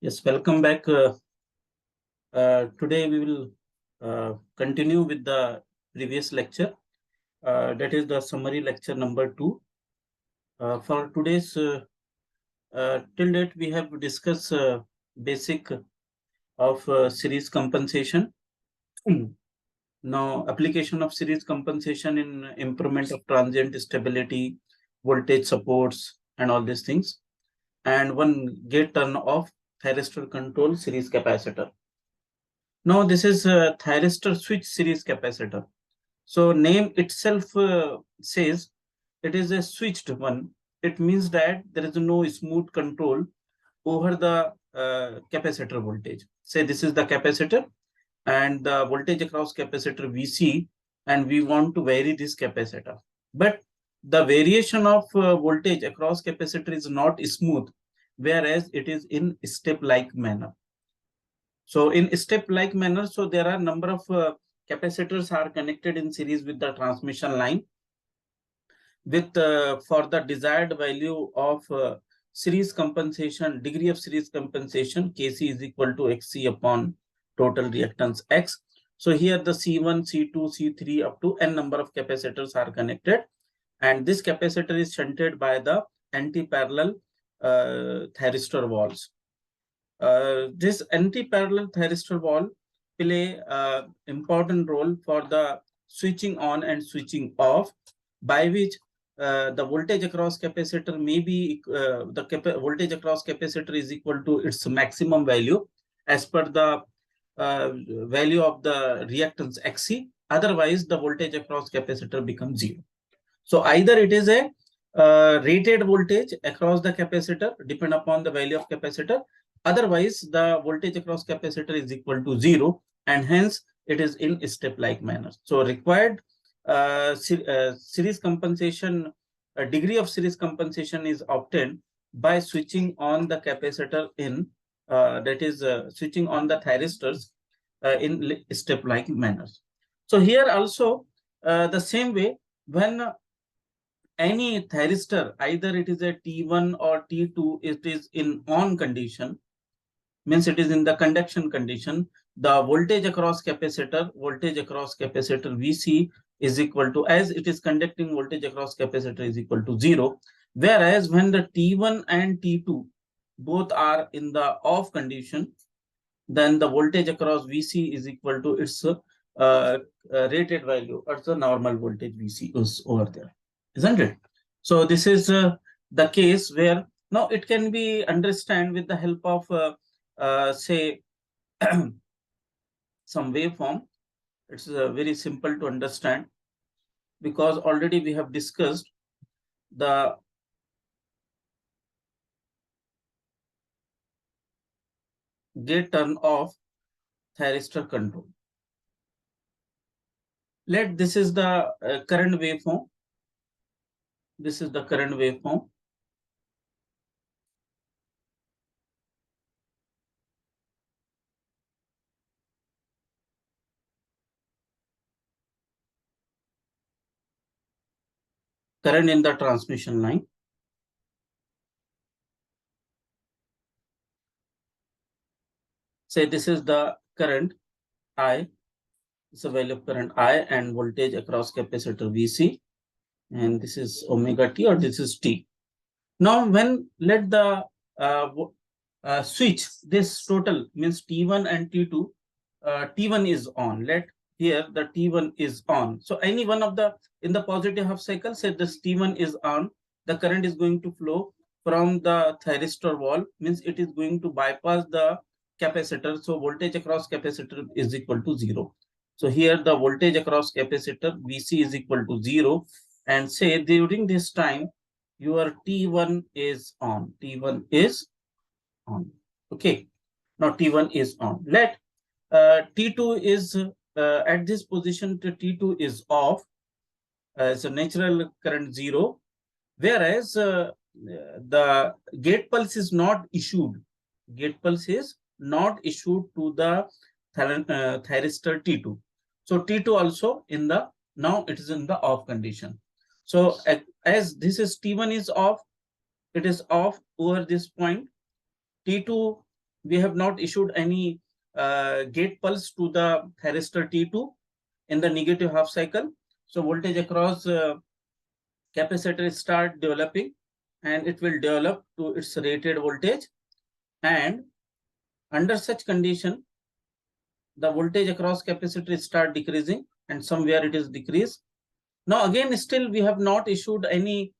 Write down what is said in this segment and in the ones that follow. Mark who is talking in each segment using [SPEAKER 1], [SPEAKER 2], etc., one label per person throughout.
[SPEAKER 1] Yes, welcome back. Today we will continue with the previous lecture. That is the summary lecture number 2. For today's till date, we have discussed basic of series compensation. Now, application of series compensation in improvement of transient stability, voltage supports, and all these things. And one gate turn off Thyristor-Controlled series capacitor. Now this is a Thyristor-Switched series capacitor. So name itself says it is a switched one. It means that there is no smooth control over the capacitor voltage. Say this is the capacitor and the voltage across capacitor VC, and we want to vary this capacitor. But the variation of voltage across capacitor is not smooth, whereas it is in step-like manner. So in step-like manner, so there are number of capacitors are connected in series with the transmission line with for the desired value of series compensation, degree of series compensation, Kc is equal to Xc upon total reactance X. So here the C1, C2, C3 up to n number of capacitors are connected, and this capacitor is shunted by the anti-parallel thyristor walls. This anti-parallel thyristor wall play important role for the switching on and switching off, by which the voltage across capacitor may be voltage across capacitor is equal to its maximum value as per the value of the reactance Xc. Otherwise, the voltage across capacitor becomes 0. So either it is a rated voltage across the capacitor depend upon the value of capacitor. Otherwise, the voltage across capacitor is equal to 0, and hence it is in step-like manner. So required series compensation, degree of series compensation is obtained by switching on the capacitor in that is switching on the thyristors in step-like manner. So here also the same way, when any thyristor, either it is a T1 or T2, it is in on condition, means it is in the conduction condition, the voltage across capacitor VC is equal to, as it is conducting, voltage across capacitor is equal to 0. Whereas when the T1 and T2 both are in the off condition, then the voltage across VC is equal to its rated value, or the normal voltage VC is over there, isn't it? So this is the case where now it can be understand with the help of say some waveform. It's very simple to understand, because already we have discussed the gate turn off thyristor control. This is the current waveform. This is the current waveform. Current in the transmission line. Say this is the current I. It's a value of current I and voltage across capacitor VC. And this is omega T, or this is T. Now, when let the switch, this total means T1 and T2, T1 is on. Let here the T1 is on. So any one of the, in the positive half cycle, say this T1 is on, the current is going to flow from the thyristor wall, means it is going to bypass the capacitor. So voltage across capacitor is equal to 0. So here the voltage across capacitor VC is equal to 0, and say during this time your T1 is on. T1 is on. Okay. Now T1 is on. Let T2 is at this position, T2 is off. So natural current 0. Whereas the gate pulse is not issued. Gate pulse is not issued to the thyristor T2. So T2 also in the, now it is in the off condition. So as this is T1 is off, it is off over this point. T2 we have not issued any gate pulse to the thyristor T2 in the negative half cycle. So voltage across capacitor start developing, and it will develop to its rated voltage. And under such condition, the voltage across capacitor start decreasing, and somewhere it is decreased. Now again, still we have not issued any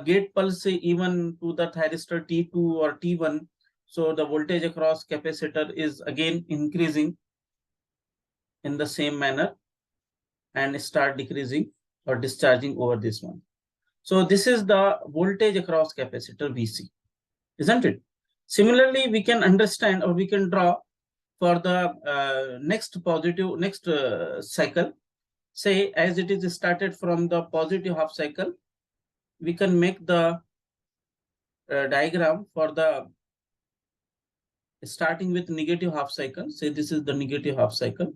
[SPEAKER 1] gate pulse even to the thyristor T2 or T1. So the voltage across capacitor is again increasing in the same manner and start decreasing or discharging over this one. So this is the voltage across capacitor VC, isn't it? Similarly, we can understand or we can draw for the next cycle. Say as it is started from the positive half cycle, we can make the diagram for the starting with negative half cycle. Say this is the negative half cycle.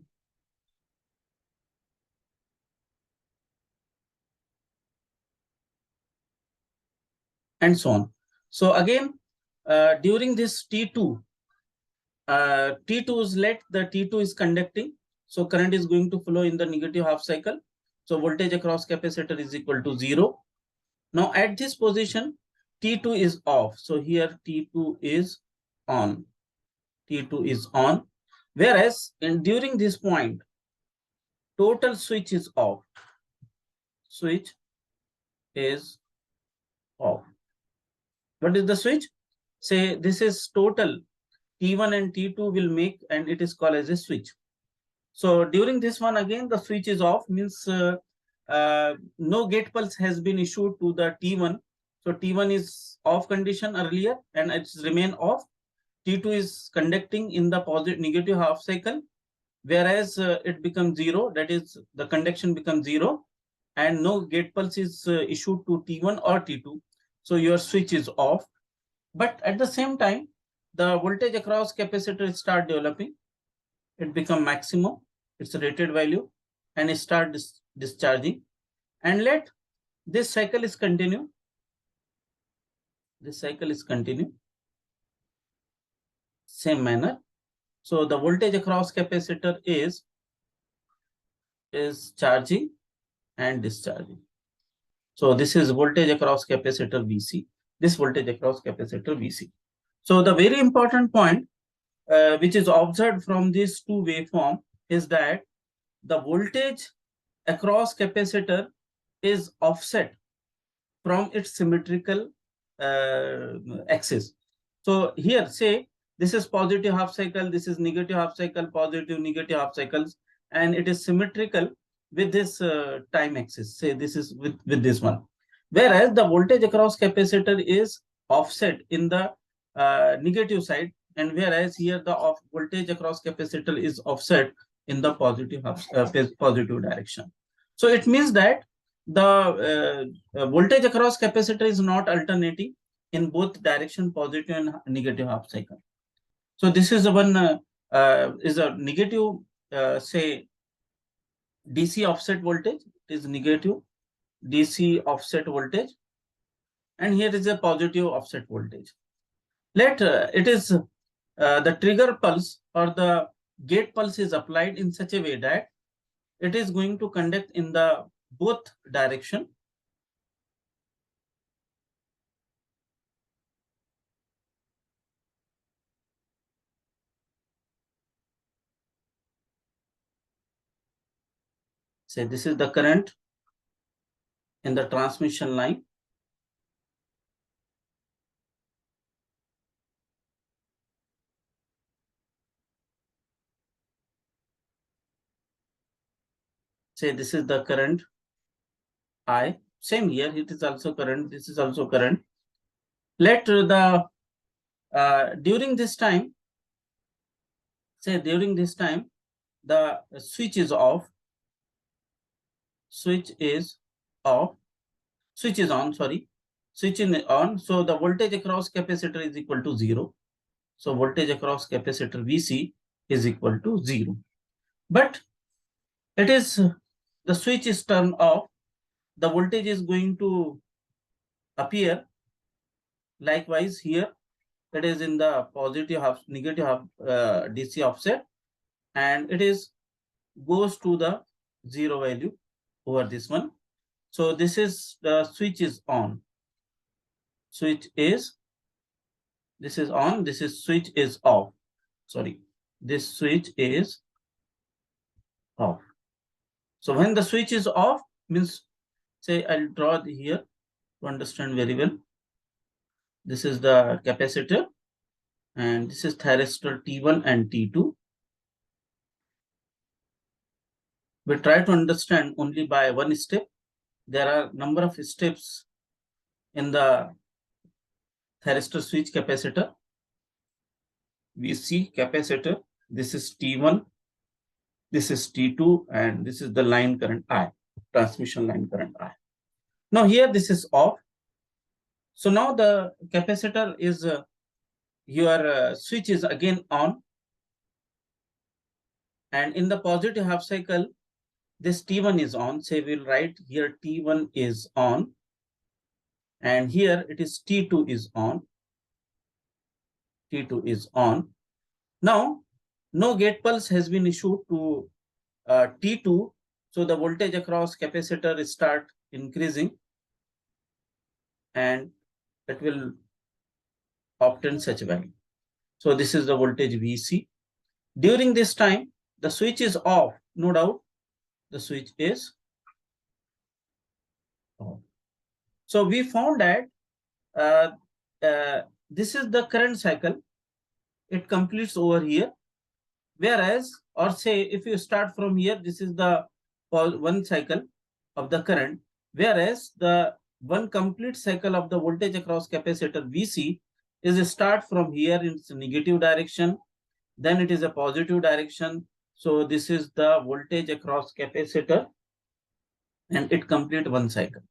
[SPEAKER 1] And so on. So again, during this T2, T2 is let, the T2 is conducting. So current is going to flow in the negative half cycle. So voltage across capacitor is equal to 0. Now at this position, T2 is off. So here T2 is on. T2 is on. Whereas during this point, total switch is off. Switch is off. What is the switch? Say this is total. T1 and T2 will make, and it is called as a switch. So during this one, again, the switch is off, means no gate pulse has been issued to the T1. So T1 is off condition earlier and it's remain off. T2 is conducting in the positive negative half cycle, whereas it becomes 0, that is the conduction becomes 0 and no gate pulse is issued to T1 or T2. So your switch is off. But at the same time, the voltage across capacitor start developing. It become maximum, its rated value, and it start discharging. And let this cycle is continue. This cycle is continue. Same manner. So the voltage across capacitor is charging and discharging. So this is voltage across capacitor VC. This voltage across capacitor VC. So the very important point which is observed from these two waveform is that the voltage across capacitor is offset from its symmetrical axis. So here, say this is positive half cycle, this is negative half cycle, positive, negative half cycles, and it is symmetrical with this time axis. Say this is with this one. Whereas the voltage across capacitor is offset in the negative side, and whereas here the voltage across capacitor is offset in the positive positive direction. So it means that the voltage across capacitor is not alternating in both direction, positive and negative half cycle. So this is one is a negative say DC offset voltage. It is negative DC offset voltage, and here is a positive offset voltage. Let it is the trigger pulse or the gate pulse is applied in such a way that it is going to conduct in the both direction. Say this is the current in the transmission line. Say this is the current I. Same here, it is also current. This is also current. Let the during this time, say during this time, the switch is off. Switch is off. Switch is on. Sorry, switch is on. So the voltage across capacitor is equal to 0. So voltage across capacitor VC is equal to 0. But it is the switch is turned off. The voltage is going to appear likewise here. it is in the positive half, negative half DC offset, and it is goes to the 0 value over this one. So this is the switch is on. Switch is, this is on, this is switch is off. Sorry, this switch is off. So when the switch is off, means, say I'll draw here to understand very well. This is the capacitor, and this is thyristor T1 and T2. We try to understand only by one step. There are number of steps in the thyristor switch capacitor. We see capacitor, this is T1, this is T2, and this is the line current I, transmission line current I. Now here this is off. So now the capacitor is, your switch is again on. And in the positive half cycle, this T1 is on. Say we'll write here T1 is on. And here it is T2 is on. T2 is on. Now, no gate pulse has been issued to T2. So the voltage across capacitor start increasing. And it will obtain such value. So this is the voltage VC. During this time, the switch is off. No doubt, the switch is off. So we found that this is the current cycle. It completes over here. Whereas, or say if you start from here, this is the one cycle of the current. Whereas the one complete cycle of the voltage across capacitor VC is a start from here in negative direction. Then it is a positive direction. So this is the voltage across capacitor, and it complete one cycle.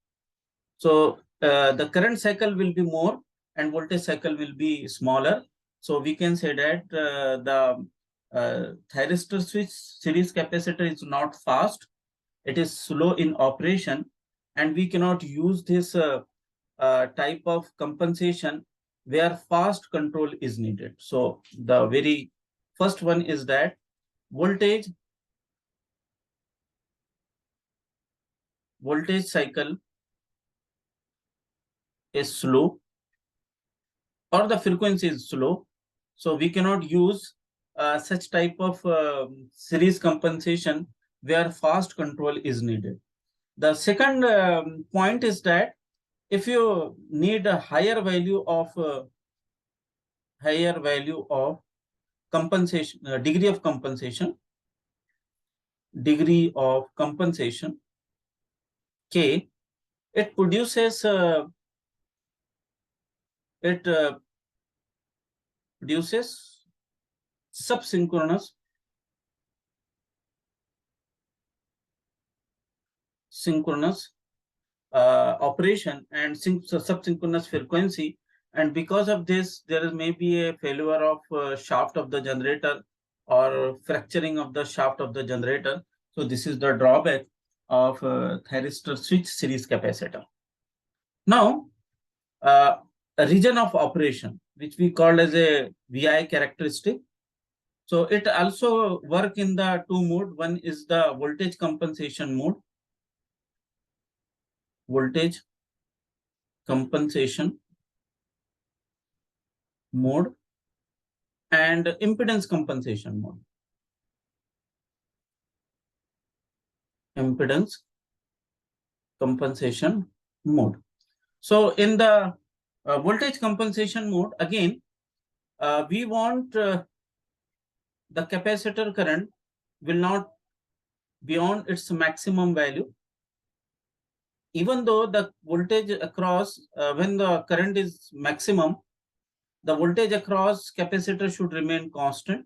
[SPEAKER 1] So the current cycle will be more and voltage cycle will be smaller. So we can say that the thyristor switch series capacitor is not fast. It is slow in operation, and we cannot use this type of compensation where fast control is needed. So the very first one is that voltage cycle is slow, or the frequency is slow. So we cannot use such type of series compensation where fast control is needed. The second point is that if you need a higher value of compensation, degree of compensation, K, it produces subsynchronous operation and subsynchronous frequency, and because of this there may be a failure of shaft of the generator or fracturing of the shaft of the generator. So this is the drawback of thyristor switch series capacitor. Now a region of operation, which we call as a VI characteristic. So it also work in the two mode. One is the voltage compensation mode. Voltage compensation mode and impedance compensation mode. Impedance compensation mode. So in the voltage compensation mode, again, we want the capacitor current will not beyond its maximum value. Even though the voltage across, when the current is maximum, the voltage across capacitor should remain constant.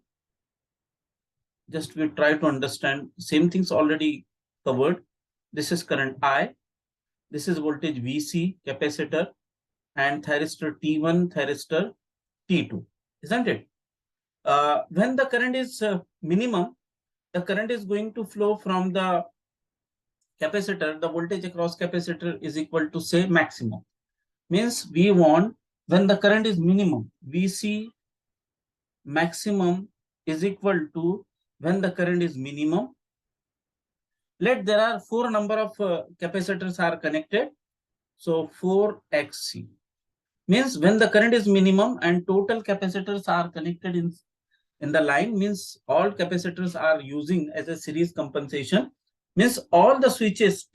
[SPEAKER 1] Just we try to understand, same things already covered. This is current I, this is voltage VC, capacitor, and thyristor T1, thyristor T2, isn't it? When the current is minimum, the current is going to flow from the capacitor. The voltage across capacitor is equal to, say, maximum. Means we want when the current is minimum, VC maximum is equal to when the current is minimum. Let there are 4 number of capacitors are connected. So 4XC means when the current is minimum and total capacitors are connected in the line, means all capacitors are using as a series compensation, means all the switches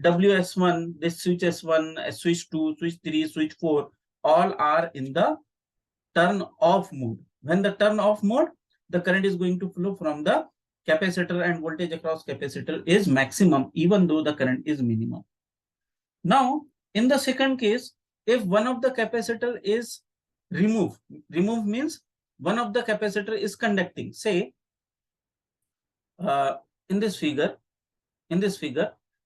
[SPEAKER 1] WS1, this switch S1, switch 2, switch 3, switch 4, all are in the turn off mode. When the turn off mode, the current is going to flow from the capacitor and voltage across capacitor is maximum, even though the current is minimum. Now, in the second case, if one of the capacitor is removed means one of the capacitor is conducting. Say, in this figure,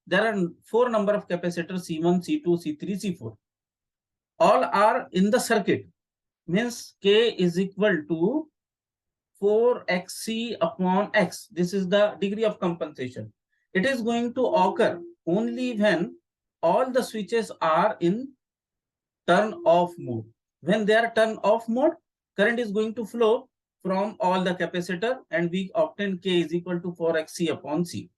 [SPEAKER 1] there are 4 number of capacitors C1, C2, C3, C4. All are in the circuit. Means K is equal to 4XC upon X. This is the degree of compensation. It is going to occur only when all the switches are in turn off mode. When they are turn off mode, current is going to flow from all the capacitor and we obtain K is equal to 4XC upon C.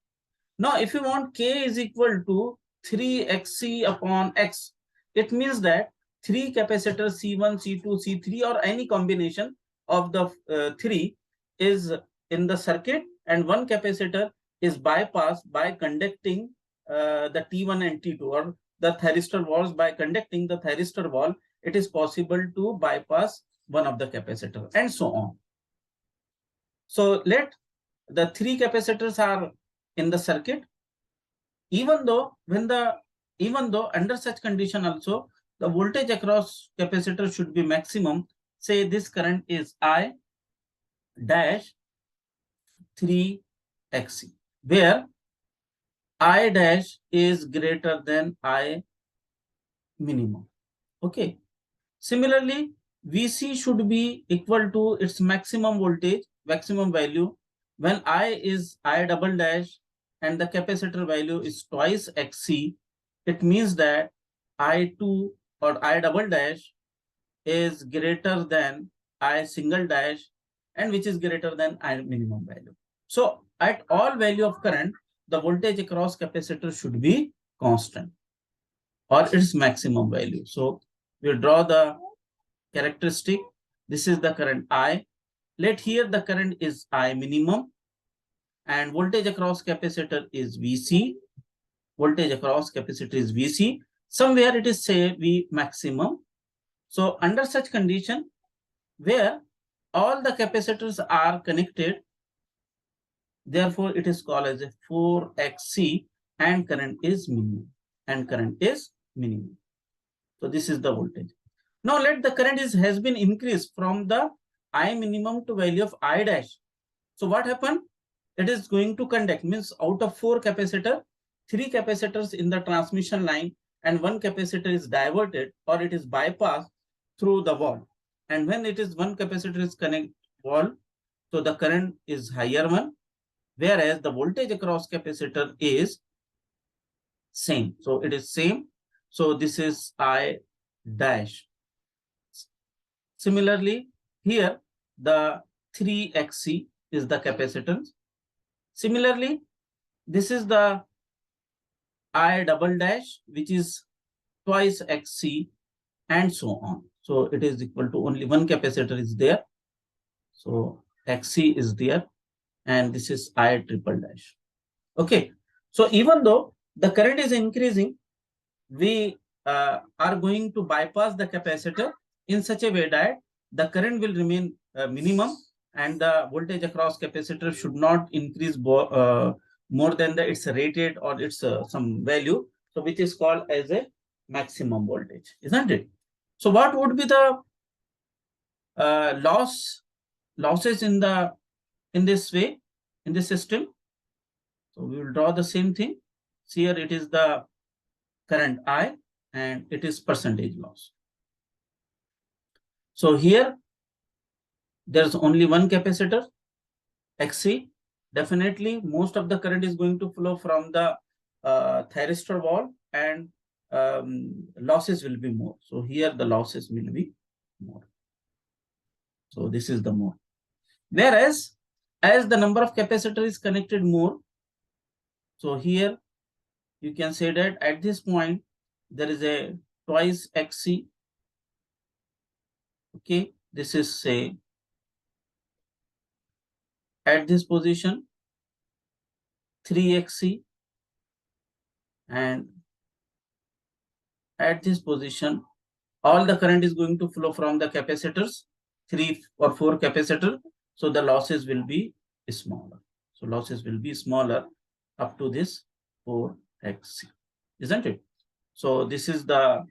[SPEAKER 1] Now, if you want K is equal to 3XC upon X, it means that 3 capacitors C1, C2, C3 or any combination of the 3 is in the circuit and one capacitor is bypassed by conducting the T1 and T2, or the thyristor walls by conducting the thyristor wall. It is possible to bypass one of the capacitor and so on. So let the 3 capacitors are in the circuit, even though under such condition also the voltage across capacitor should be maximum. Say this current is I dash 3XC, where I dash is greater than I minimum. Okay. Similarly, VC should be equal to its maximum voltage, maximum value, when I is I double dash and the capacitor value is twice XC. It means that I2 or I double dash is greater than I single dash, and which is greater than I minimum value. So at all value of current, the voltage across capacitor should be constant or its maximum value. So we draw the characteristic. This is the current I. Let here the current is I minimum and voltage across capacitor is VC. Voltage across capacitor is VC. Somewhere it is say V maximum. So under such condition, where all the capacitors are connected, therefore it is called as a 4XC and current is minimum. So this is the voltage. Now let the current has been increased from the I minimum to value of I dash. So what happened? It is going to conduct, means out of 4 capacitors, 3 capacitors in the transmission line and 1 capacitor is diverted or it is bypassed through the wall. And when it is 1 capacitor is connect wall, so the current is higher one, whereas the voltage across capacitor is same. So it is same. So this is I dash. Similarly, here the 3XC is the capacitance. Similarly, this is the I double dash, which is twice XC and so on. So it is equal to only 1 capacitor is there. So XC is there and this is I triple dash. Okay. So even though the current is increasing, we are going to bypass the capacitor in such a way that the current will remain minimum and the voltage across capacitor should not increase more than its rated or its some value, so which is called as a maximum voltage, isn't it? So what would be the losses in this way, in this system? So we will draw the same thing. See here it is the current I and it is percentage loss. So here there's only 1 capacitor XC. Definitely most of the current is going to flow from the thyristor wall and losses will be more. So here the losses will be more. So this is the more. Whereas as the number of capacitor is connected more, so here you can say that at this point there is a twice XC. Okay, this is say at this position 3XC, and at this position all the current is going to flow from the capacitors, 3 or 4 capacitor. So the losses will be smaller. So losses will be smaller up to this 4XC, isn't it? So this is the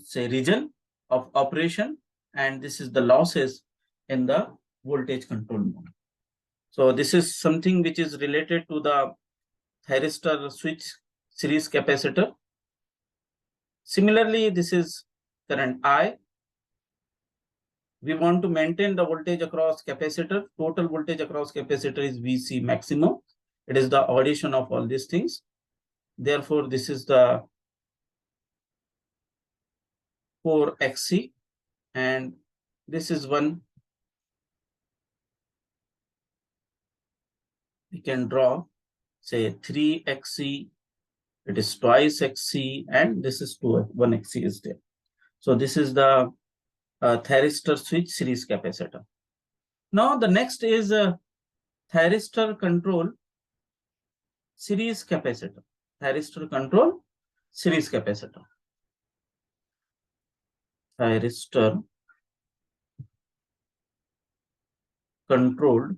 [SPEAKER 1] say region of operation, and this is the losses in the voltage control mode. So this is something which is related to the Thyristor-Switched series capacitor. Similarly, this is current I. We want to maintain the voltage across capacitor. Total voltage across capacitor is VC maximum. It is the addition of all these things. Therefore, this is the 4XC, and this is one. We can draw, say 3XC, it is twice XC, and this is 1XC is there. So this is the Thyristor-Switched series capacitor. Now the next is Thyristor-Controlled series capacitor. Thyristor-Controlled series capacitor. Thyristor-Controlled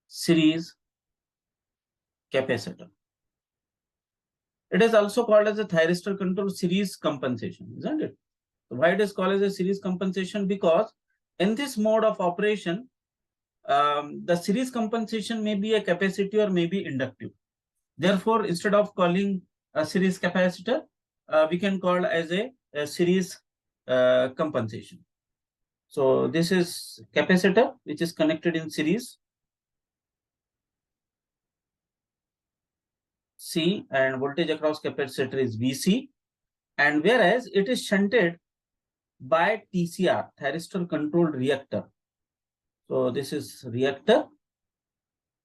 [SPEAKER 1] series capacitor. It is also called as a Thyristor-Controlled series compensation, isn't it? So why it is called as a series compensation? Because in this mode of operation, the series compensation may be a capacitive or may be inductive. Therefore, instead of calling a series capacitor, we can call as a series compensation. So this is capacitor which is connected in series C, and voltage across capacitor is VC, and whereas it is shunted by TCR, Thyristor-Controlled reactor. So this is reactor,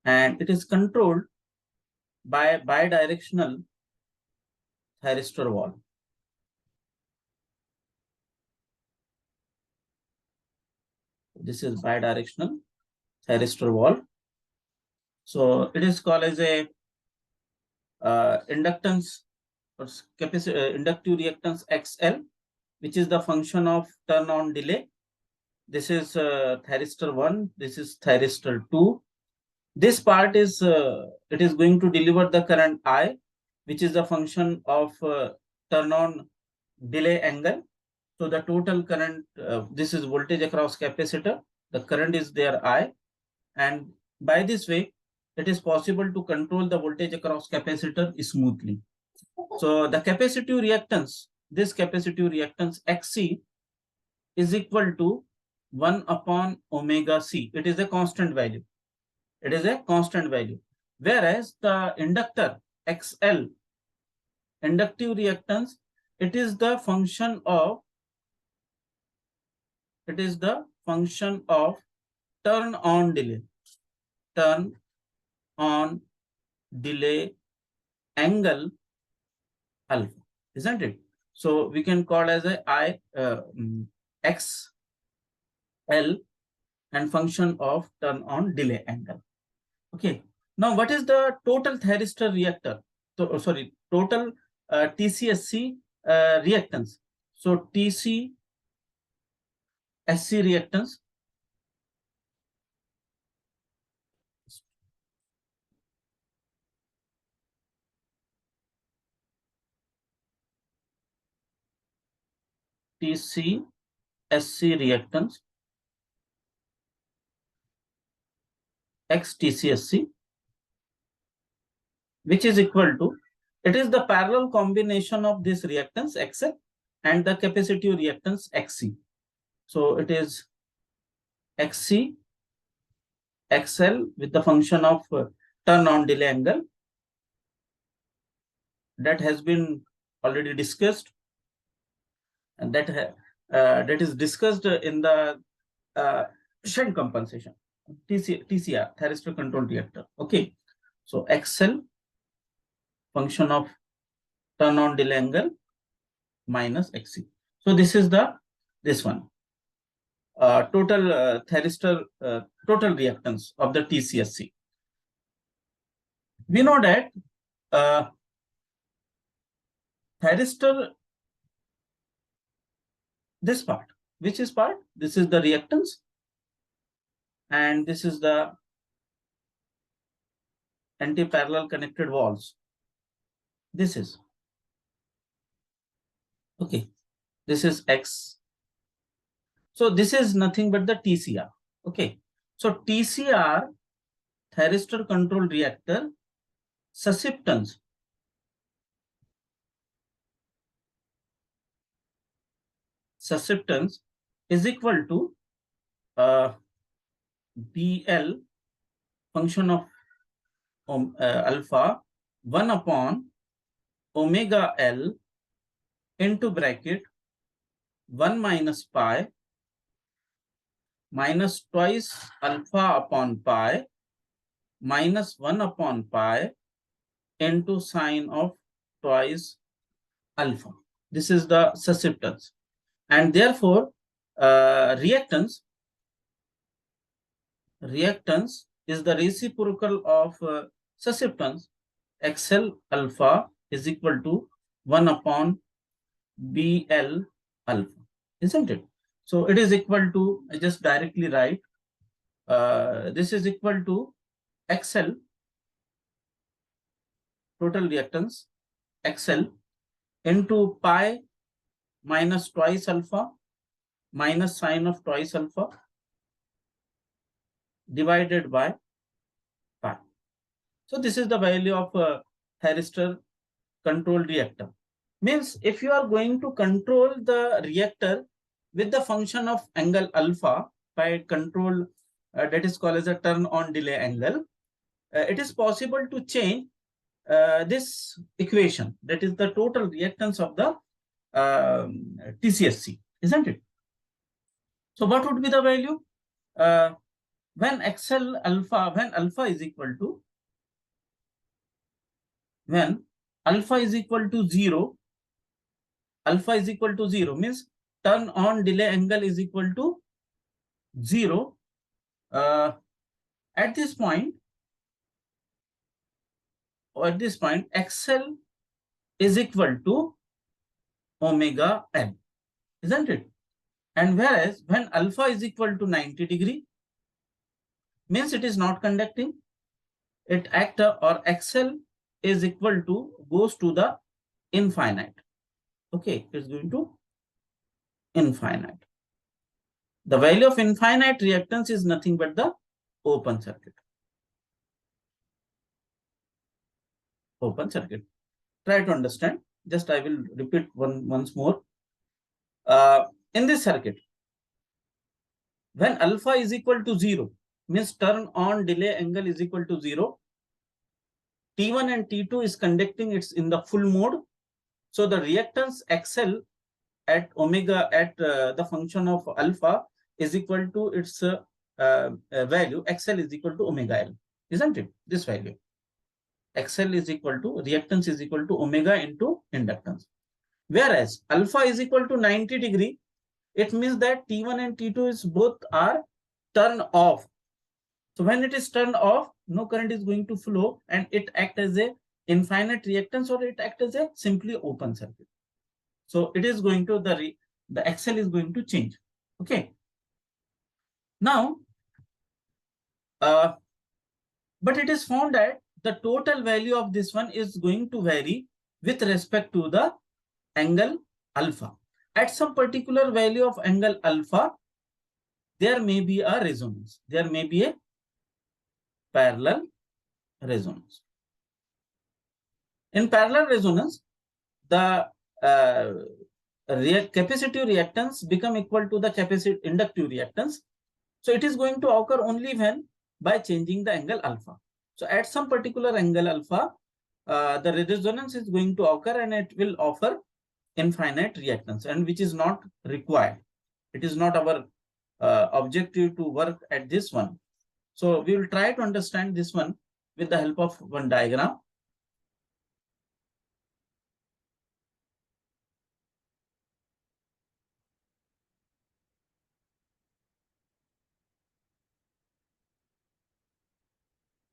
[SPEAKER 1] and it is controlled by bidirectional thyristor valve. This is bidirectional thyristor valve. So it is called as a inductance or inductive reactance XL, which is the function of turn on delay. This is thyristor 1, this is thyristor 2. This part is it is going to deliver the current I, which is the function of turn on delay angle. So the total current, this is voltage across capacitor, the current is there I, and by this way it is possible to control the voltage across capacitor smoothly. So the capacitive reactance, this capacitive reactance XC is equal to 1 upon omega C. It is a constant value. It is a constant value. Whereas the inductor XL, inductive reactance, it is the function of turn on delay. Turn on delay angle alpha, isn't it? So we can call as a XL and function of turn on delay angle. Okay. Now what is the total thyristor reactor? So sorry, total TCSC reactance. So TCSC reactance X TCSC, which is equal to, it is the parallel combination of this reactance XL and the capacitive reactance XC. So it is XC XL with the function of turn on delay angle that has been already discussed, and that is discussed in the shunt compensation, TCR, Thyristor-Controlled reactor. Okay, so XL function of turn on delay angle minus XC. So this is this one total thyristor total reactance of the TCSC. We know that thyristor, this part, which is part, this is the reactance, and this is the anti-parallel connected walls. This is okay. This is X. So this is nothing but the TCR. Okay. So TCR, Thyristor-Controlled reactor, susceptance is equal to BL function of alpha 1 upon omega L into bracket 1 minus pi minus twice alpha upon pi minus 1 upon pi into sine of twice alpha. This is the susceptance, and therefore reactance is the reciprocal of susceptance. XL alpha is equal to 1 upon BL alpha, isn't it? So it is equal to, I just directly write, this is equal to XL, total reactance, XL into pi minus twice alpha minus sine of twice alpha divided by pi. So this is the value of Thyristor-Controlled reactor. Means if you are going to control the reactor with the function of angle alpha by control, that is called as a turn on delay angle, it is possible to change this equation, that is the total reactance of the TCSC, isn't it? So what would be the value? When XL alpha, when alpha is equal to 0, alpha is equal to 0 means turn on delay angle is equal to 0. At this point, XL is equal to omega L, isn't it? And whereas when alpha is equal to 90 degree, means it is not conducting, it or XL is equal to, goes to the infinite. Okay, it's going to infinite. The value of infinite reactance is nothing but the open circuit. Open circuit. Try to understand. Just I will repeat once more. In this circuit, when alpha is equal to 0, means turn on delay angle is equal to 0, T1 and T2 is conducting, it's in the full mode. So the reactance XL at omega, at the function of alpha is equal to its value, XL is equal to omega L, isn't it? This value. XL is equal to, reactance is equal to omega into inductance. Whereas alpha is equal to 90 degree, it means that T1 and T2 is both are turned off. So when it is turned off, no current is going to flow and it acts as a infinite reactance, or it acts as a simply open circuit. So it is going to, the XL is going to change. Okay. Now, but it is found that the total value of this one is going to vary with respect to the angle alpha. At some particular value of angle alpha, there may be a resonance. There may be a parallel resonance. In parallel resonance, the capacitive reactance become equal to the capacitive inductive reactance. So it is going to occur only when by changing the angle alpha. So at some particular angle alpha, the resonance is going to occur and it will offer infinite reactance, and which is not required. It is not our objective to work at this one. So we will try to understand this one with the help of one diagram.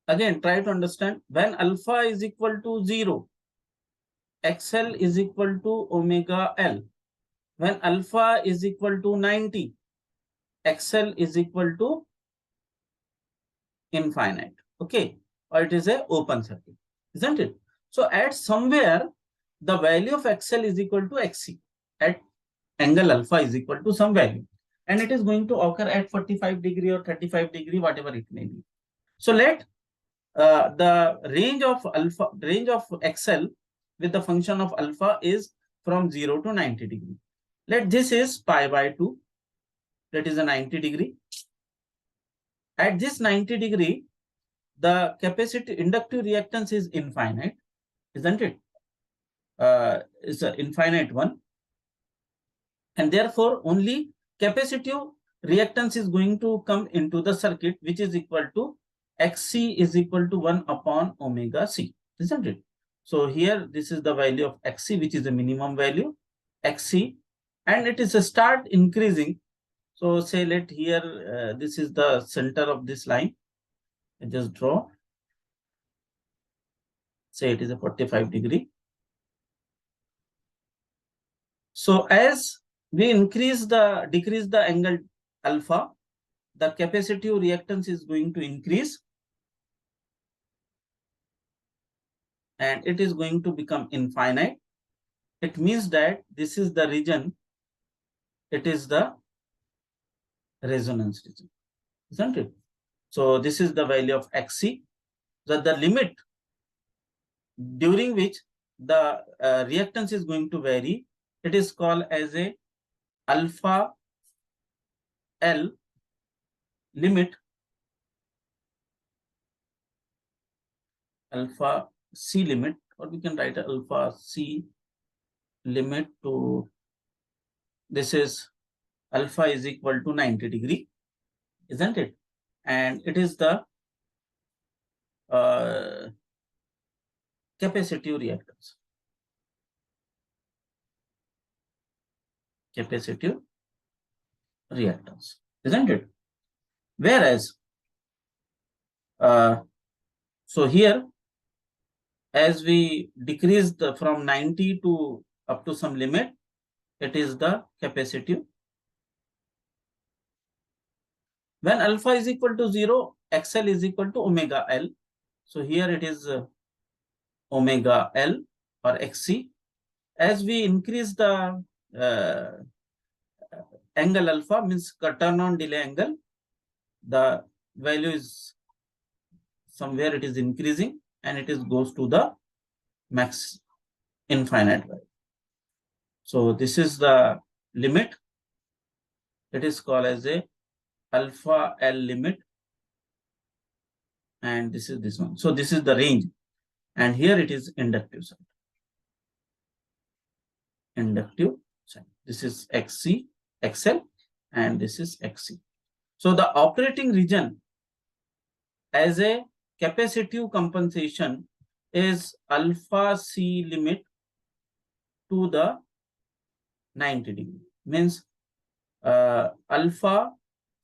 [SPEAKER 1] Again, try to understand when alpha is equal to 0, XL is equal to omega L. When alpha is equal to 90, XL is equal to infinite. Okay, or it is a open circuit, isn't it? So at somewhere the value of XL is equal to XC at angle alpha is equal to some value, and it is going to occur at 45 degree or 35 degree, whatever it may be. So let the range of XL with the function of alpha is from 0 to 90 degree. Let this is pi by 2, that is a 90 degree. At this 90 degree, the capacitive inductive reactance is infinite, isn't it? It's an infinite one. And therefore, only capacitive reactance is going to come into the circuit, which is equal to XC is equal to 1 upon omega C, isn't it? So here, this is the value of XC, which is the minimum value, XC, and it is a start increasing. So say let here, this is the center of this line. I just draw. Say it is a 45 degree. So as we decrease the angle alpha, the capacitive reactance is going to increase, and it is going to become infinite. It means that this is the region, it is the resonance region, isn't it? So this is the value of XC, that the limit during which the reactance is going to vary, it is called as a alpha L limit, alpha C limit, or we can write alpha C limit to, this is alpha is equal to 90 degree, isn't it? And it is the capacitive reactance. Capacitive reactance, isn't it? Whereas, so here, as we decrease from 90 to up to some limit, it is the capacitive. When alpha is equal to 0, XL is equal to omega L. So here it is omega L or XC. As we increase the angle alpha, means turn on delay angle, the value is somewhere it is increasing, and it is goes to the max infinite value. So this is the limit. It is called as a alpha L limit, and this is this one. So this is the range, and here it is inductive side. Inductive side. This is XC, XL, and this is XC. So the operating region as a capacitive compensation is alpha C limit to the 90 degree. Means alpha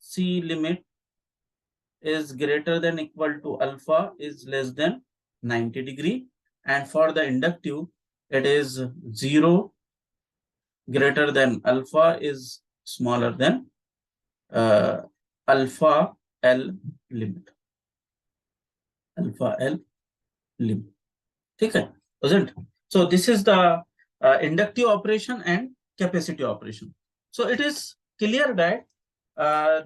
[SPEAKER 1] C limit is greater than equal to alpha is less than 90 degree, and for the inductive it is 0 greater than alpha is smaller than alpha L limit. Alpha L limit. Okay, wasn't? So this is the inductive operation and capacitive operation. So it is clear that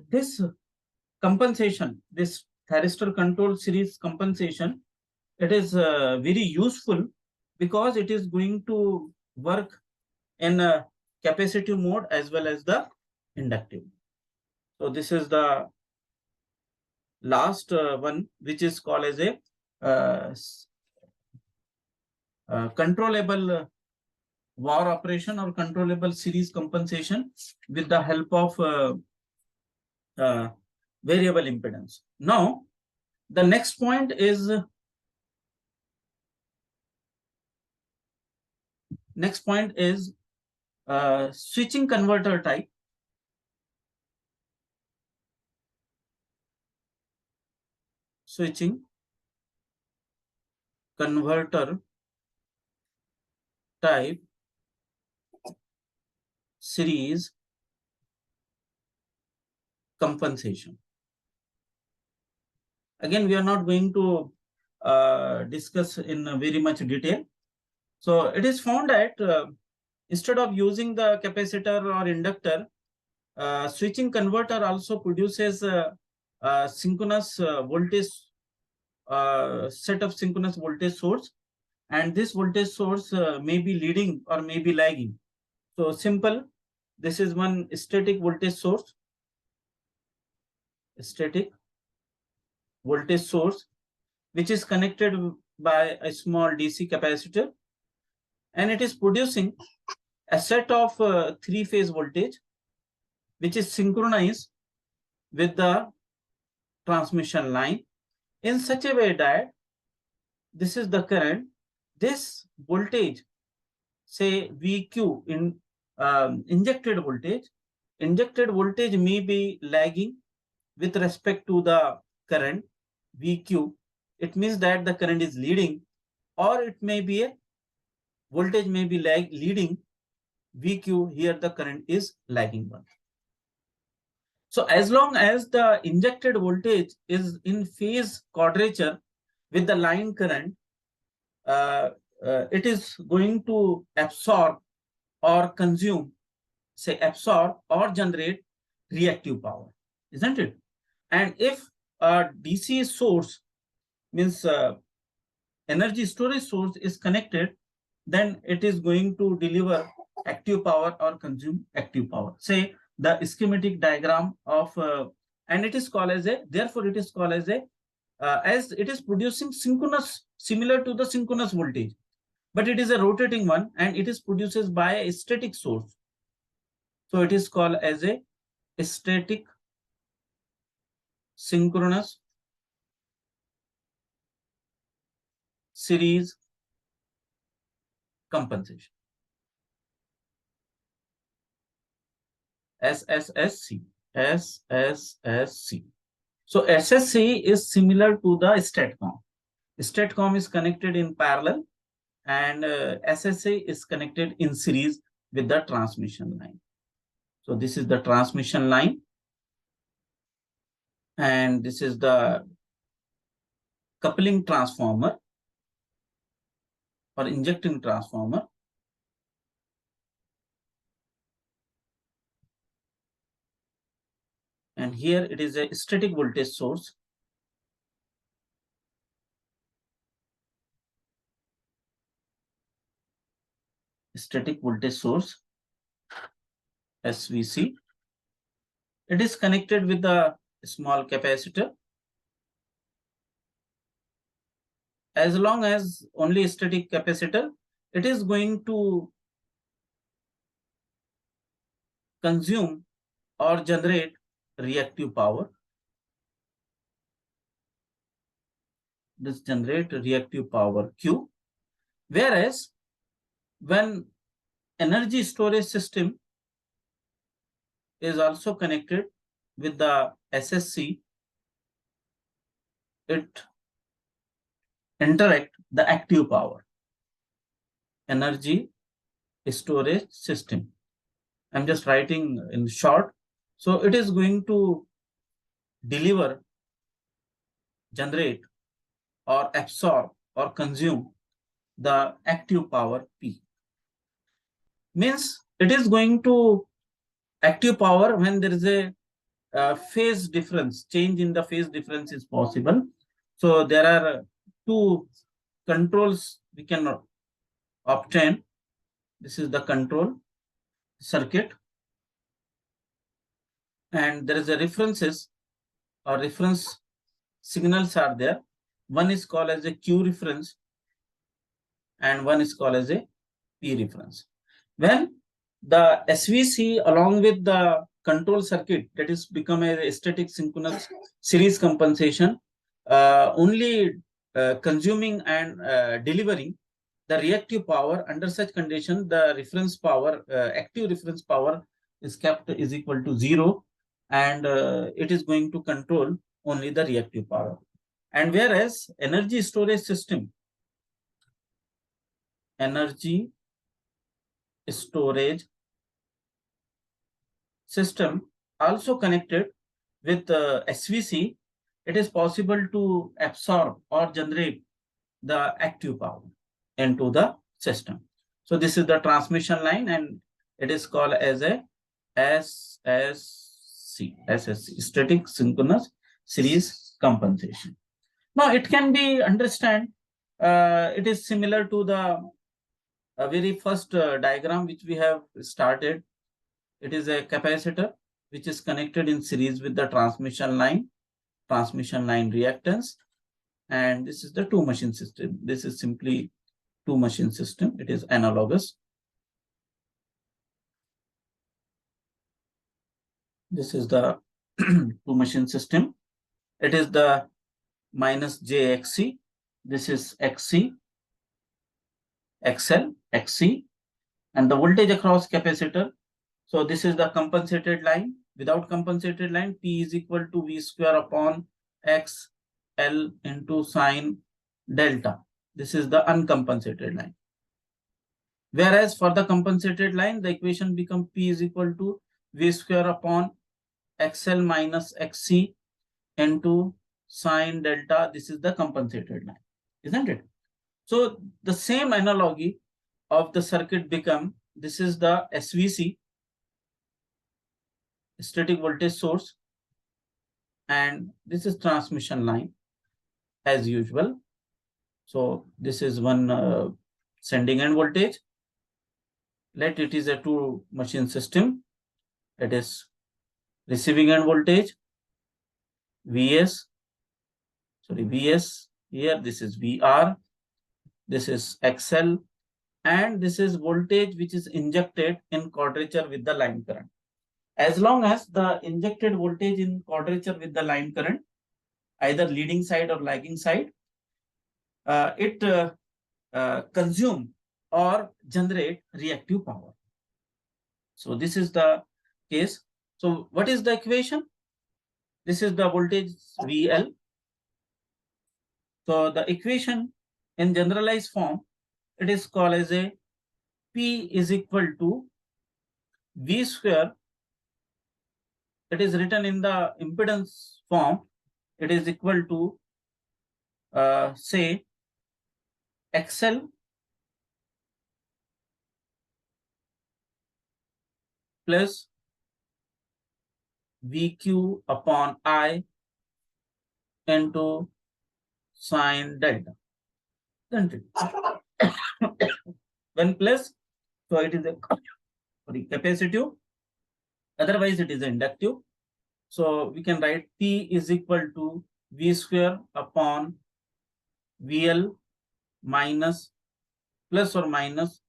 [SPEAKER 1] this compensation, this Thyristor-Controlled series compensation, it is very useful because it is going to work in a capacitive mode as well as the inductive. So this is the last one, which is called as a controllable war operation or controllable series compensation with the help of variable impedance. Now, the next point is switching converter type. Switching converter type series compensation. Again, we are not going to discuss in very much detail. So it is found that instead of using the capacitor or inductor, switching converter also produces synchronous voltage set of synchronous voltage source, and this voltage source may be leading or may be lagging. So simple, this is one static voltage source, which is connected by a small DC capacitor, and it is producing a set of three-phase voltage which is synchronized with the transmission line in such a way that this is the current, this voltage, say VQ in injected voltage may be lagging with respect to the current VQ. It means that the current is leading, or it may be a voltage may be leading VQ. Here the current is lagging one. So as long as the injected voltage is in phase quadrature with the line current, it is going to absorb or consume, say absorb or generate reactive power, isn't it? And if a DC source, means energy storage source, is connected, then it is going to deliver active power or consume active power. Say the schematic diagram of, and it is called as a, therefore it is called as a, as it is producing synchronous, similar to the synchronous voltage, but it is a rotating one and it is produced by a static source. So it is called as a static synchronous series compensation, SSSC. So SSC is similar to the STATCOM. STATCOM is connected in parallel, and SSC is connected in series with the transmission line. So this is the transmission line, and this is the coupling transformer or injecting transformer. And here it is a static voltage source. Static voltage source, SVC. It is connected with the small capacitor. As long as only static capacitor, it is going to consume or generate reactive power. This generate reactive power Q. Whereas when energy storage system is also connected with the SSC, it interact the active power, energy storage system. I'm just writing in short. So it is going to deliver, generate, or absorb or consume the active power P. Means it is going to active power when there is a phase difference, change in the phase difference is possible. So there are two controls we can obtain. This is the control circuit, and there is a references or reference signals are there. One is called as a Q reference, and one is called as a P reference. When the SVC along with the control circuit, that is become a static synchronous series compensation, only consuming and delivering the reactive power. Under such condition, the reference power, active reference power is kept is equal to 0, and it is going to control only the reactive power. And whereas energy storage system also connected with SVC, it is possible to absorb or generate the active power into the system. So this is the transmission line, and it is called as a SSC, static synchronous series compensation. Now it can be understand. It is similar to the very first diagram which we have started. It is a capacitor which is connected in series with the transmission line reactance, and this is the two machine system. This is simply two machine system. It is analogous. This is the two machine system. It is the minus JXC. This is XC, XL, XC, and the voltage across capacitor. So this is the compensated line. Without compensated line, P is equal to V square upon X L into sine delta. This is the uncompensated line. Whereas for the compensated line, the equation becomes P is equal to V square upon XL minus XC into sine delta. This is the compensated line, isn't it? So the same analogy of the circuit become, this is the SVC, static voltage source, and this is transmission line as usual. So this is one sending end voltage. Let it is a two machine system. It is receiving end voltage VS. Here. This is VR. This is XL, and this is voltage which is injected in quadrature with the line current. As long as the injected voltage in quadrature with the line current, either leading side or lagging side, it consume or generate reactive power. So this is the case. So what is the equation? This is the voltage VL. So the equation in generalized form, it is called as a P is equal to V square. It is written in the impedance form. It is equal to say XL plus VQ upon I into sine delta. Isn't it? When plus, so it is a capacitive. Otherwise, it is inductive. So we can write P is equal to V square upon VL minus plus or minus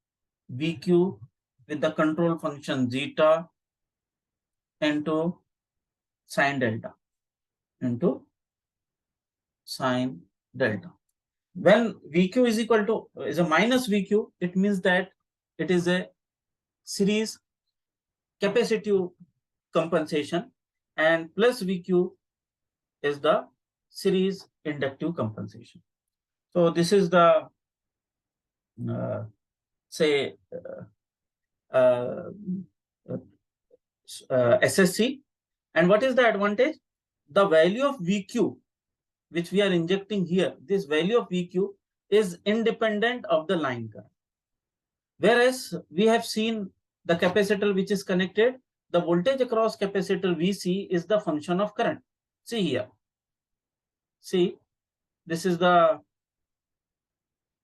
[SPEAKER 1] VQ with the control function zeta into sine delta When VQ is equal to is a minus VQ, it means that it is a series capacitive compensation, and plus VQ is the series inductive compensation. So this is the SSC. And what is the advantage? The value of VQ which we are injecting here, this value of VQ is independent of the line current. Whereas we have seen the capacitor which is connected, the voltage across capacitor VC is the function of current. See here. See, this is the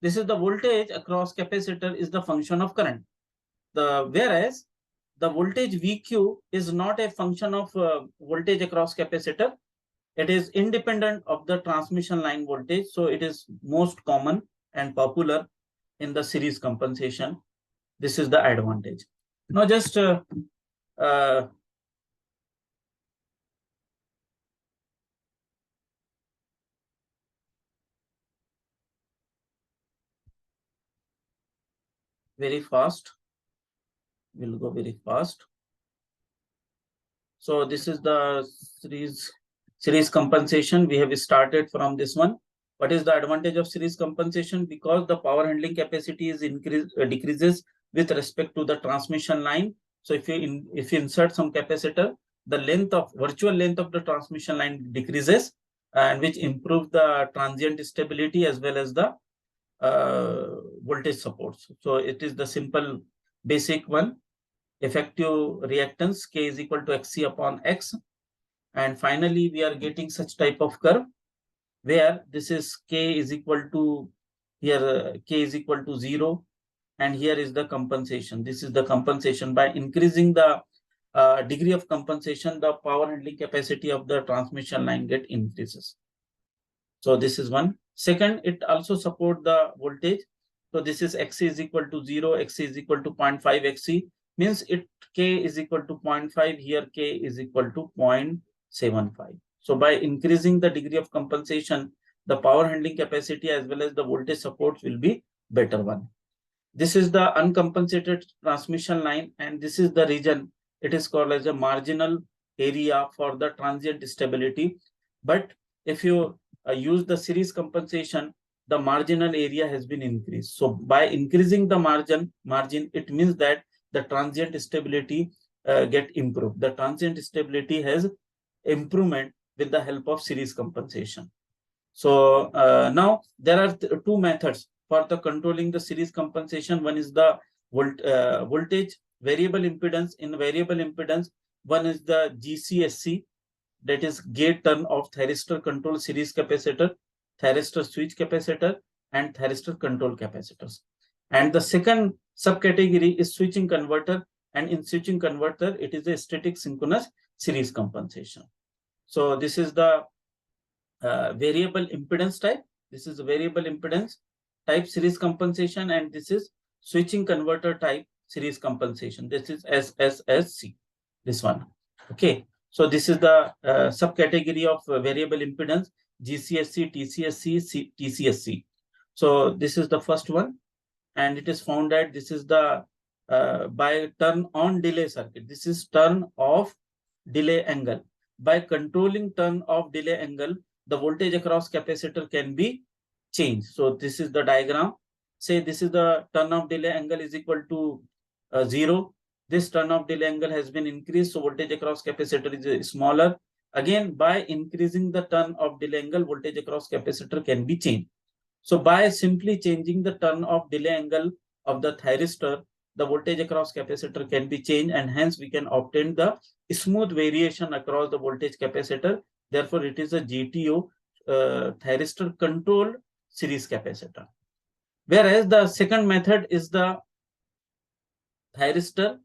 [SPEAKER 1] voltage across capacitor is the function of current. Whereas the voltage VQ is not a function of voltage across capacitor. It is independent of the transmission line voltage. So it is most common and popular in the series compensation. This is the advantage. Now just very fast. We'll go very fast. So this is the series compensation. We have started from this one. What is the advantage of series compensation? Because the power handling capacity is decreases with respect to the transmission line. So if you insert some capacitor, the virtual length of the transmission line decreases, and which improves the transient stability as well as the voltage supports. So it is the simple basic one. Effective reactance K is equal to XC upon X. And finally, we are getting such type of curve where this is K is equal to, here K is equal to 0. And here is the compensation. This is the compensation. By increasing the degree of compensation, the power handling capacity of the transmission line get increases. So this is one. Second, it also support the voltage. So this is Xc is equal to 0, Xc is equal to 0.5 Xc. Means it K is equal to 0.5, here K is equal to 0.75. So by increasing the degree of compensation, the power handling capacity as well as the voltage supports will be better one. This is the uncompensated transmission line, and this is the region. It is called as a marginal area for the transient stability. But if you use the series compensation, the marginal area has been increased. So by increasing the margin, it means that the transient stability get improved. The transient stability has improvement with the help of series compensation. So now there are two methods for the controlling the series compensation. One is the voltage variable impedance. In variable impedance, one is the GCSC, that is gate turn of Thyristor-Controlled series capacitor, Thyristor-Switched capacitor, and Thyristor-Controlled capacitors. And the second subcategory is switching converter, and in switching converter, it is a static synchronous series compensation. So this is the variable impedance type. This is a variable impedance type series compensation, and this is switching converter type series compensation. This is SSSC, this one. Okay. So this is the subcategory of variable impedance, GCSC, TCSC, TCSC. So this is the first one, and it is found that this is the by turn on delay circuit. This is turn off delay angle. By controlling turn off delay angle, the voltage across capacitor can be changed. So this is the diagram. Say this is the turn off delay angle is equal to 0. This turn off delay angle has been increased, so voltage across capacitor is smaller. Again, by increasing the turn off delay angle, voltage across capacitor can be changed. So by simply changing the turn off delay angle of the thyristor, the voltage across capacitor can be changed, and hence we can obtain the smooth variation across the voltage capacitor. Therefore, it is a GTO, Thyristor-Controlled series capacitor. Whereas the second method is the Thyristor.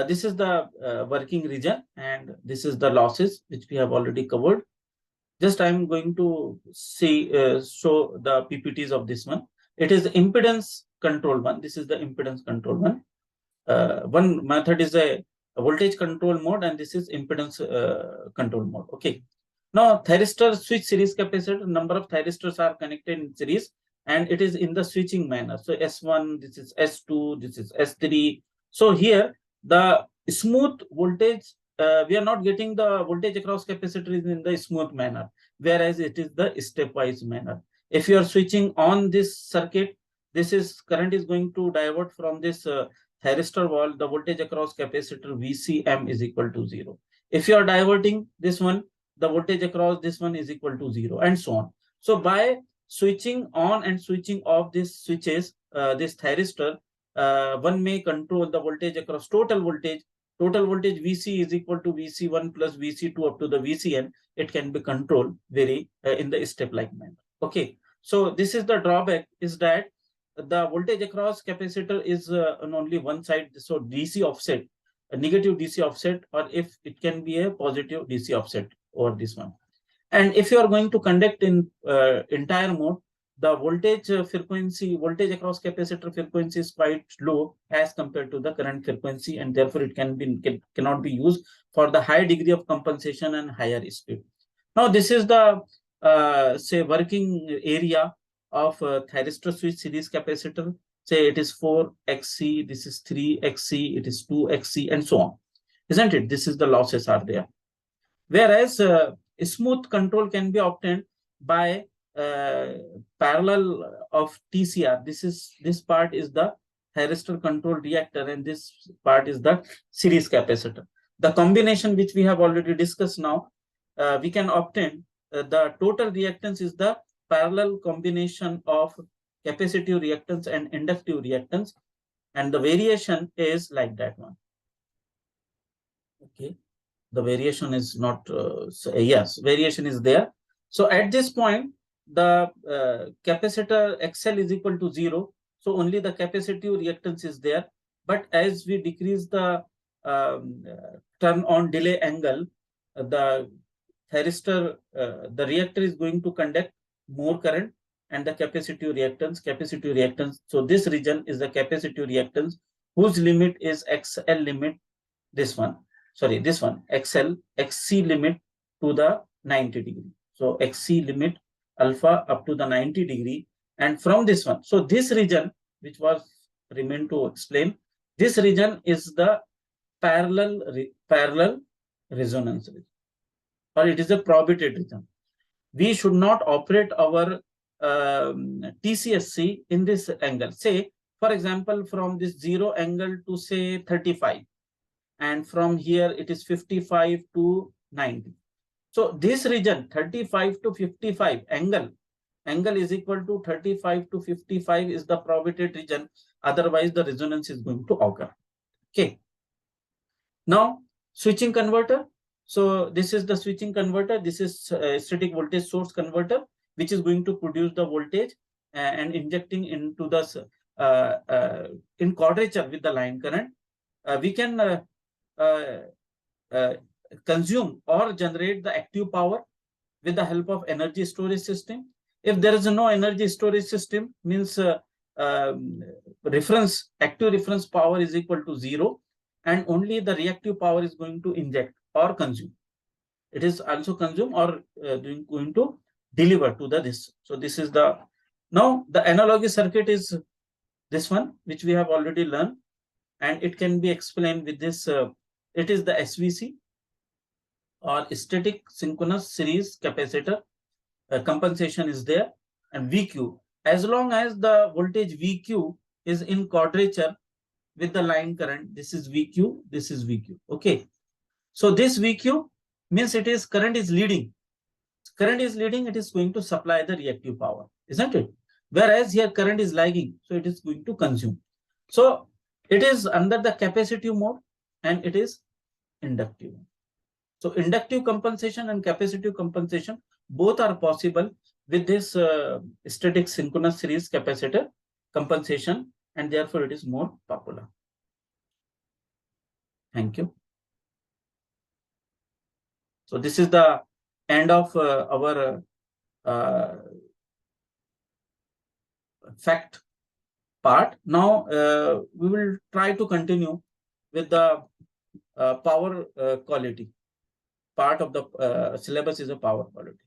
[SPEAKER 1] This is the working region, and this is the losses, which we have already covered. Just I am going to show the PPTs of this one. It is the impedance control one. This is the impedance control one. One method is a voltage control mode, and this is impedance control mode. Okay. Now, Thyristor-Switched series capacitor, number of thyristors are connected in series, and it is in the switching manner. So S1, this is S2, this is S3. So here the smooth voltage, we are not getting the voltage across capacitor in the smooth manner, whereas it is the stepwise manner. If you are switching on this circuit, this is current is going to divert from this thyristor wall. The voltage across capacitor VCM is equal to 0. If you are diverting this one, the voltage across this one is equal to 0, and so on. So by switching on and switching off these switches, this thyristor, one may control the voltage across total voltage. Total voltage VC is equal to VC1 plus VC2 up to the VCN. It can be controlled very in the step-like manner. Okay. So this is the drawback, is that the voltage across capacitor is on only one side. So DC offset, a negative DC offset, or if it can be a positive DC offset over this one. And if you are going to conduct in entire mode, the voltage voltage across capacitor frequency is quite low as compared to the current frequency, and therefore it cannot be used for the high degree of compensation and higher speed. Now this is the say working area of Thyristor-Switched series capacitor. Say it is 4xc, this is 3xc, it is 2xc, and so on, isn't it? This is the losses are there. Whereas smooth control can be obtained by parallel of TCR. This part is the Thyristor-Controlled reactor, and this part is the series capacitor. The combination which we have already discussed now, we can obtain the total reactance is the parallel combination of capacitive reactance and inductive reactance, and the variation is like that one. Okay, the variation is not yes, variation is there. So at this point, the capacitor XL is equal to 0, so only the capacitive reactance is there. But as we decrease the turn on delay angle, the thyristor, the reactor is going to conduct more current, and the capacitive reactance. So this region is the capacitive reactance whose limit is XL limit, this one, XL, XC limit to the 90 degree. So XC limit alpha up to the 90 degree. And from this one, so this region, which was remained to explain, this region is the parallel resonance region, or it is a probated region. We should not operate our TCSC in this angle. Say, for example, from this 0 angle to say 35, and from here it is 55 to 90. So this region 35 to 55 angle is equal to 35 to 55 is the probated region. Otherwise, the resonance is going to occur. Okay. Now, switching converter. So this is the switching converter. This is static voltage source converter, which is going to produce the voltage and injecting into the in quadrature with the line current. We can consume or generate the active power with the help of energy storage system. If there is no energy storage system, means active reference power is equal to 0, and only the reactive power is going to inject or consume. It is also consume or going to deliver to this. So this is the, now the analogous circuit is this one, which we have already learned, and it can be explained with this. It is the SVC, or static synchronous series capacitor. Compensation is there, and VQ. As long as the voltage VQ is in quadrature with the line current, this is VQ, this is VQ. Okay. So this VQ means it is current is leading. Current is leading, it is going to supply the reactive power, isn't it? Whereas here current is lagging, so it is going to consume. So it is under the capacitive mode, and it is inductive. So inductive compensation and capacitive compensation both are possible with this static synchronous series capacitor compensation, and therefore it is more popular. Thank you. So this is the end of our fact part. Now we will try to continue with the power quality. Part of the syllabus is a power quality.